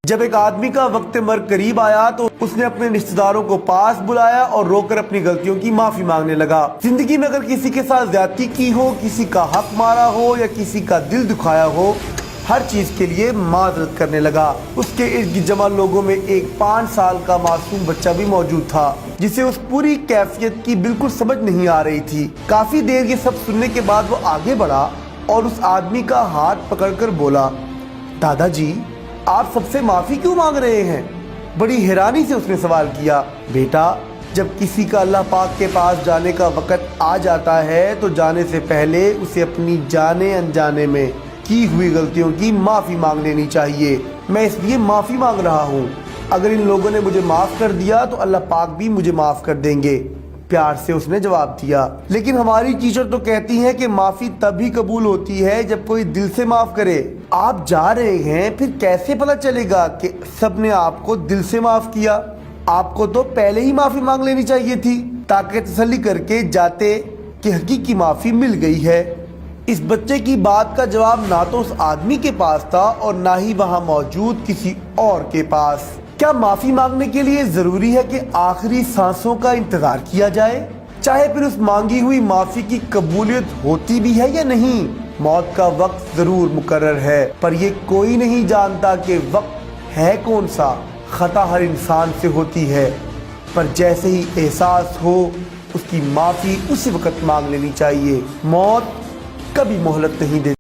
جب ایک آدمی کا وقت مرگ قریب آیا تو اس نے اپنے رشتہ داروں کو پاس بلایا اور رو کر اپنی غلطیوں کی معافی مانگنے لگا۔ زندگی میں اگر کسی کے ساتھ زیادتی کی ہو، کسی کا حق مارا ہو یا کسی کا دل دکھایا ہو، ہر چیز کے لیے معذرت کرنے لگا۔ اس کے ارد گرد جمع لوگوں میں ایک 5 سال کا معصوم بچہ بھی موجود تھا جسے اس پوری کیفیت کی بالکل سمجھ نہیں آ رہی تھی۔ کافی دیر یہ سب سننے کے بعد وہ آگے بڑھا اور اس آدمی کا ہاتھ پکڑ کر بولا، دادا جی آپ سب سے معافی کیوں مانگ رہے ہیں؟ بڑی حیرانی سے اس نے سوال کیا۔ بیٹا، جب کسی کا اللہ پاک کے پاس جانے کا وقت آ جاتا ہے تو جانے سے پہلے اسے اپنی جانے انجانے میں کی ہوئی غلطیوں کی معافی مانگ لینی چاہیے۔ میں اس لیے معافی مانگ رہا ہوں۔ اگر ان لوگوں نے مجھے معاف کر دیا تو اللہ پاک بھی مجھے معاف کر دیں گے، پیار سے اس نے جواب دیا۔ لیکن ہماری ٹیچر تو کہتی ہیں کہ معافی تب ہی قبول ہوتی ہے جب کوئی دل سے معاف کرے۔ آپ جا رہے ہیں، پھر کیسے پتہ چلے گا کہ سب نے آپ کو دل سے معاف کیا؟ آپ کو تو پہلے ہی معافی مانگ لینی چاہیے تھی تاکہ تسلی کر کے جاتے کہ حقیقی معافی مل گئی ہے۔ اس بچے کی بات کا جواب نہ تو اس آدمی کے پاس تھا اور نہ ہی وہاں موجود کسی اور کے پاس۔ کیا معافی مانگنے کے لیے ضروری ہے کہ آخری سانسوں کا انتظار کیا جائے، چاہے پھر اس مانگی ہوئی معافی کی قبولیت ہوتی بھی ہے یا نہیں؟ موت کا وقت ضرور مقرر ہے، پر یہ کوئی نہیں جانتا کہ وقت ہے کون سا۔ خطا ہر انسان سے ہوتی ہے، پر جیسے ہی احساس ہو اس کی معافی اسی وقت مانگ لینی چاہیے۔ موت کبھی مہلت نہیں دیتی۔